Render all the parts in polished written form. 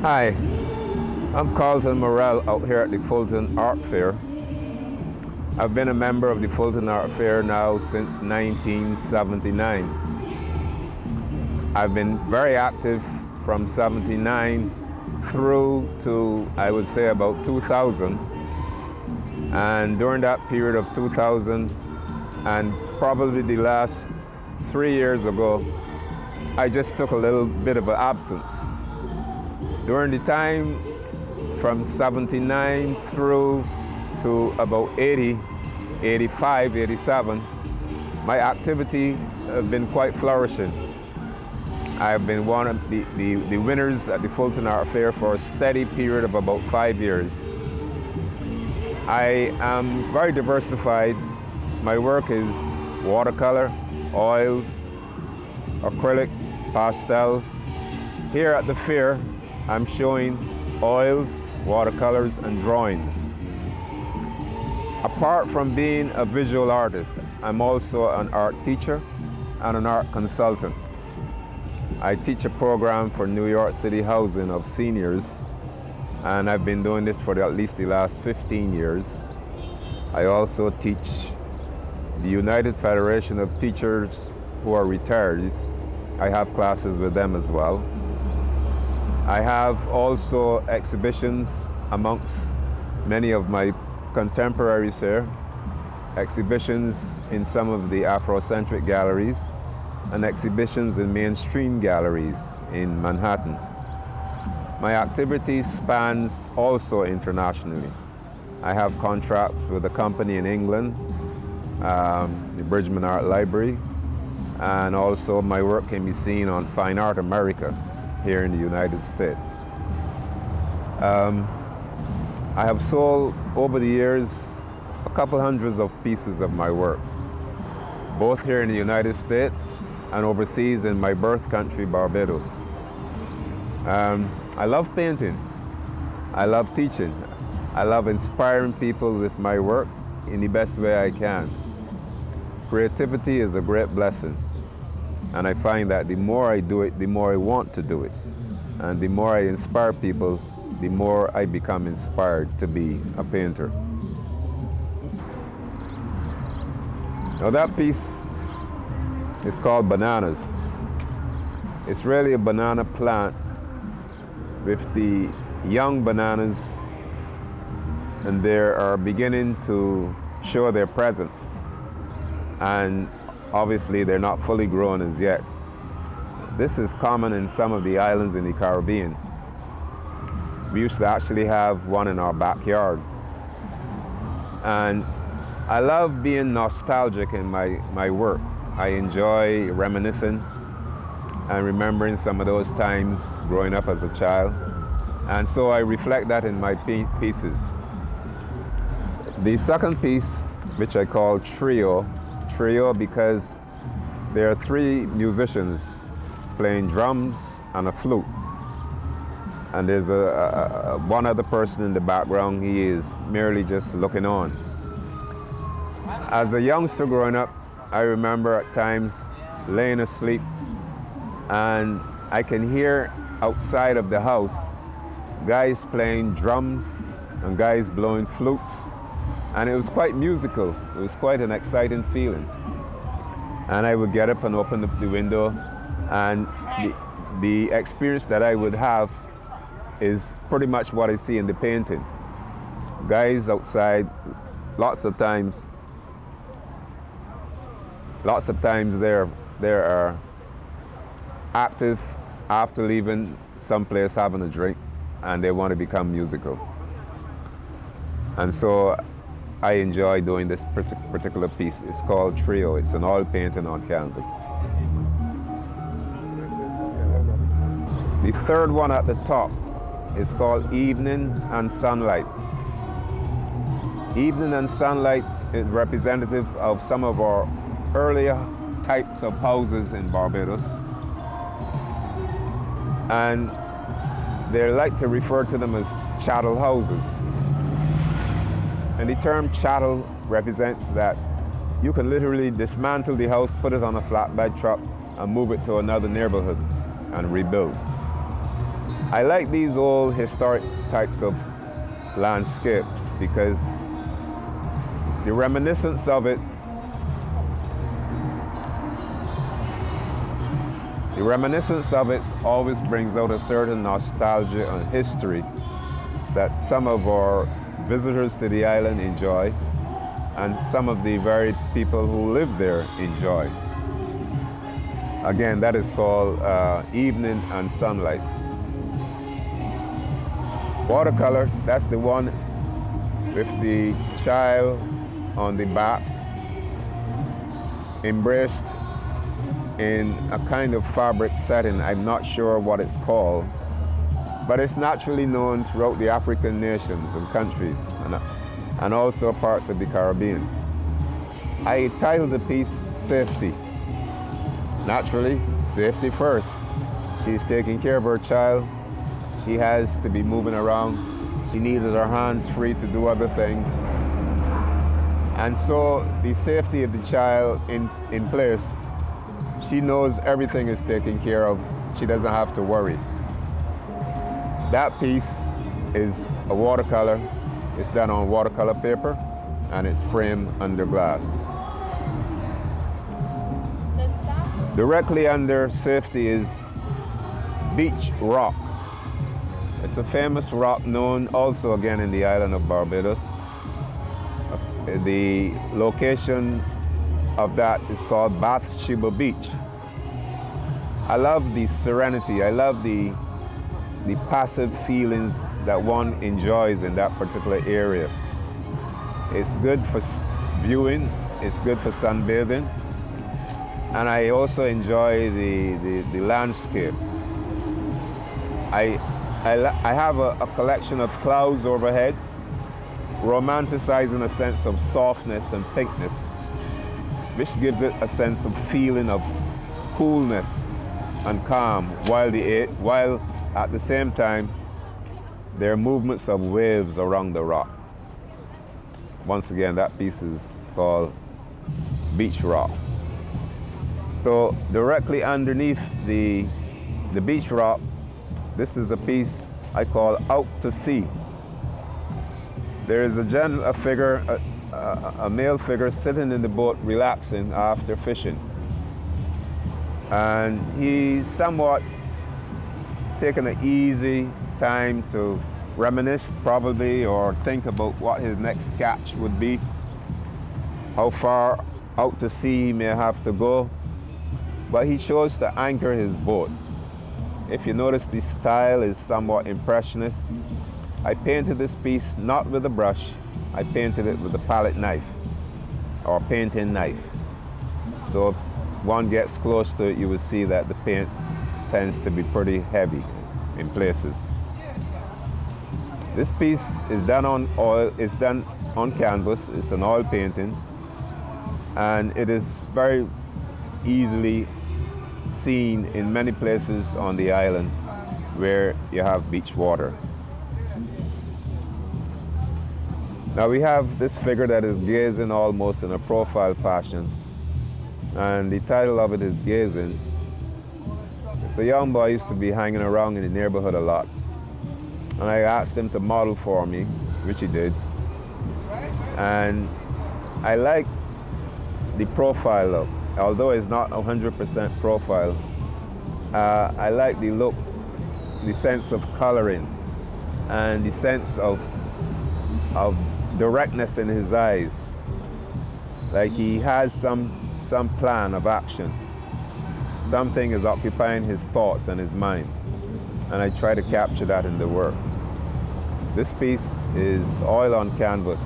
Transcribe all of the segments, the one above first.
Hi, I'm Carlton Murrell out here at the Fulton Art Fair. I've been a member of the Fulton Art Fair now since 1979. I've been very active from 79 through to, I would say, about 2000. And during that period of 2000 and probably the last 3 years ago, I just took a little bit of an absence. During the time from 79 through to about 80, 85, 87, my activity have been quite flourishing. I've been one of the winners at the Fulton Art Fair for a steady period of about 5 years. I am very diversified. My work is watercolor, oils, acrylic, pastels. Here at the fair, I'm showing oils, watercolors, and drawings. Apart from being a visual artist, I'm also an art teacher and an art consultant. I teach a program for New York City housing of seniors, and I've been doing this for at least the last 15 years. I also teach the United Federation of Teachers who are retirees. I have classes with them as well. I have also exhibitions amongst many of my contemporaries here, exhibitions in some of the Afrocentric galleries, and exhibitions in mainstream galleries in Manhattan. My activity spans also internationally. I have contracts with a company in England, the Bridgman Art Library, and also my work can be seen on Fine Art America here in the United States. I have sold over the years a couple hundreds of pieces of my work, both here in the United States and overseas in my birth country, Barbados. I love painting. I love teaching. I love inspiring people with my work in the best way I can. Creativity is a great blessing. And I find that the more I do it, the more I want to do it. And the more I inspire people, the more I become inspired to be a painter. Now that piece is called Bananas. It's really a banana plant with the young bananas, and they are beginning to show their presence. And obviously, they're not fully grown as yet. This is common in some of the islands in the Caribbean. We used to actually have one in our backyard. And I love being nostalgic in my work. I enjoy reminiscing and remembering some of those times growing up as a child. And so I reflect that in my pieces. The second piece, which I call Trio because there are three musicians playing drums and a flute. And there's one other person in the background. He is merely just looking on. As a youngster growing up, I remember at times laying asleep and I can hear outside of the house guys playing drums and guys blowing flutes. And it was quite musical. It was quite an exciting feeling. And I would get up and open up the window, and the experience that I would have is pretty much what I see in the painting. Guys outside, lots of times they are active after leaving someplace having a drink, and they want to become musical. And so I enjoy doing this particular piece. It's called Trio. It's an oil painting on canvas. The third one at the top is called Evening and Sunlight. Evening and Sunlight is representative of some of our earlier types of houses in Barbados. And they like to refer to them as chattel houses. And the term chattel represents that you can literally dismantle the house, put it on a flatbed truck, and move it to another neighborhood and rebuild. I like these old historic types of landscapes because the reminiscence of it, always brings out a certain nostalgia and history that some of our visitors to the island enjoy and some of the very people who live there enjoy. Again, that is called evening and sunlight. Watercolor, that's the one with the child on the back, embraced in a kind of fabric setting. I'm not sure what it's called, but it's naturally known throughout the African nations and countries and also parts of the Caribbean. I titled the piece Safety. Naturally, safety first. She's taking care of her child. She has to be moving around. She needs her hands free to do other things. And so the safety of the child in place, she knows everything is taken care of. She doesn't have to worry. That piece is a watercolor. It's done on watercolor paper and it's framed under glass. Directly under safety is Beach Rock. It's a famous rock known also again in the island of Barbados. The location of that is called Bathsheba Beach. I love the serenity. I love the passive feelings that one enjoys in that particular area. It's good for viewing. It's good for sunbathing. And I also enjoy the landscape. I have a collection of clouds overhead, romanticizing a sense of softness and pinkness, which gives it a sense of feeling of coolness and calm, while at the same time there are movements of waves around the rock. Once again, that piece is called Beach Rock. So directly underneath the beach rock, this is a piece I call Out to Sea. There is a male figure sitting in the boat relaxing after fishing. And he's somewhat taking an easy time to reminisce probably or think about what his next catch would be, how far out to sea he may have to go. But he chose to anchor his boat. If you notice, the style is somewhat impressionist. I painted this piece not with a brush, I painted it with a palette knife or painting knife. So if one gets close to it, you will see that the paint tends to be pretty heavy in places. This piece is done on oil, it's done on canvas, it's an oil painting, and it is very easily seen in many places on the island where you have beach water. Now we have this figure that is gazing almost in a profile fashion, and the title of it is Gazing. It's a young boy who used to be hanging around in the neighborhood a lot, and I asked him to model for me, which he did, and I like the profile look. Although it's not 100% profile, I like the look, the sense of coloring, and the sense of directness in his eyes. Like he has some plan of action. Something is occupying his thoughts and his mind, and I try to capture that in the work. This piece is oil on canvas,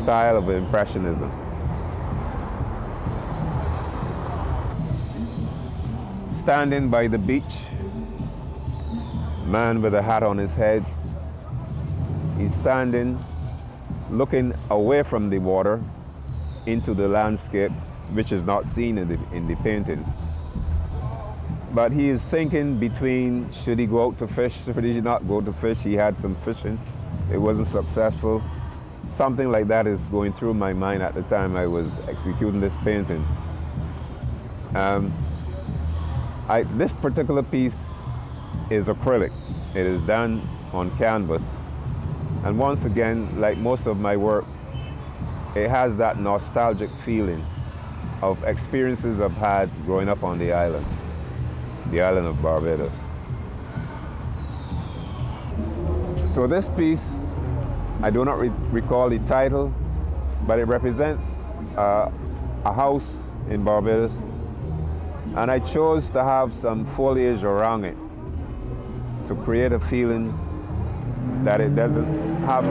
style of Impressionism. Standing by the beach, man with a hat on his head. He's standing, looking away from the water into the landscape, which is not seen in the painting. But he is thinking between, should he go out to fish, should he not go to fish? He had some fishing, it wasn't successful. Something like that is going through my mind at the time I was executing this painting. This particular piece is acrylic. It is done on canvas. And once again, like most of my work, it has that nostalgic feeling of experiences I've had growing up on the island of Barbados. So this piece, I do not recall the title, but it represents a house in Barbados, and I chose to have some foliage around it to create a feeling that it doesn't have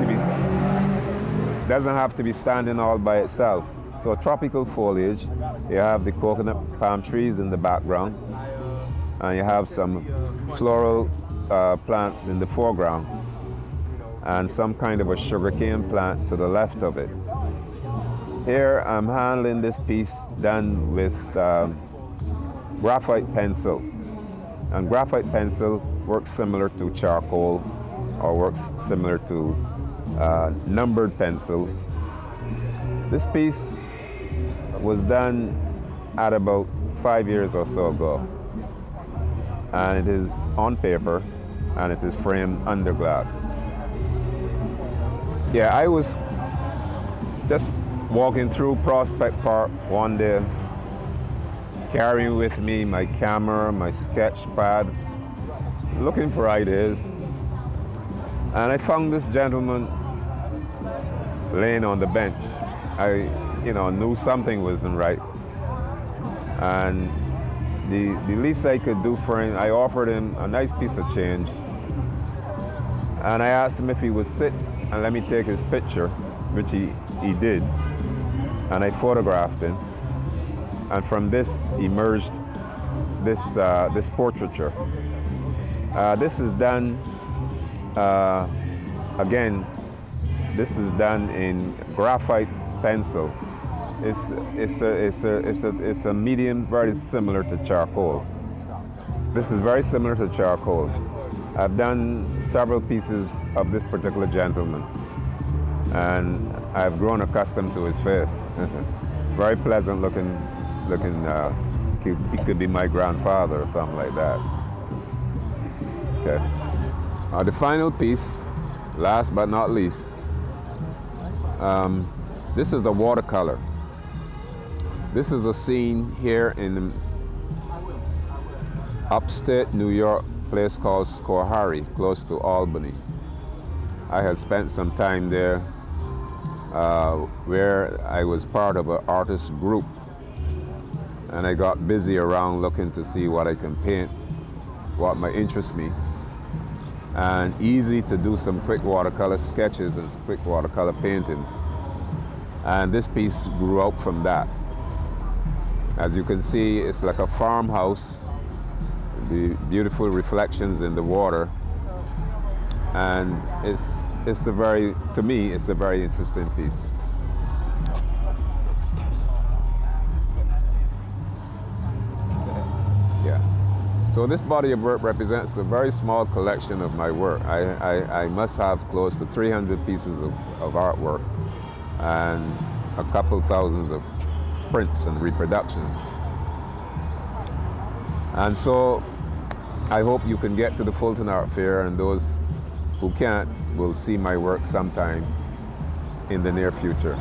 to be standing all by itself. So tropical foliage, you have the coconut palm trees in the background, and you have some floral plants in the foreground, and some kind of a sugarcane plant to the left of it. Here I'm handling this piece done with graphite pencil. And graphite pencil works similar to charcoal, or works similar to numbered pencils. This piece was done at about 5 years or so ago. And it is on paper, and it is framed under glass. Yeah, I was just walking through Prospect Park one day, carrying with me my camera, my sketch pad, looking for ideas. And I found this gentleman laying on the bench. I, knew something wasn't right. And the least I could do for him, I offered him a nice piece of change. And I asked him if he would sit and let me take his picture, which he did. And I photographed him. And from this emerged this portraiture. This is done, again, this is done in graphite pencil. It's a medium very similar to charcoal. This is very similar to charcoal. I've done several pieces of this particular gentleman, and I've grown accustomed to his face. Very pleasant looking. He could be my grandfather or something like that. Okay. The final piece, last but not least, this is a watercolor. This is a scene here in upstate New York, place called Schoharie, close to Albany. I had spent some time there where I was part of an artist group, and I got busy around looking to see what I can paint, what might interest me, and easy to do some quick watercolor sketches and quick watercolor paintings. And this piece grew out from that. As you can see, it's like a farmhouse, the beautiful reflections in the water, and to me, it's a very interesting piece. Yeah. So this body of work represents a very small collection of my work. I must have close to 300 pieces of artwork and a couple thousands of prints and reproductions. And so I hope you can get to the Fulton Art Fair, and those who can't will see my work sometime in the near future.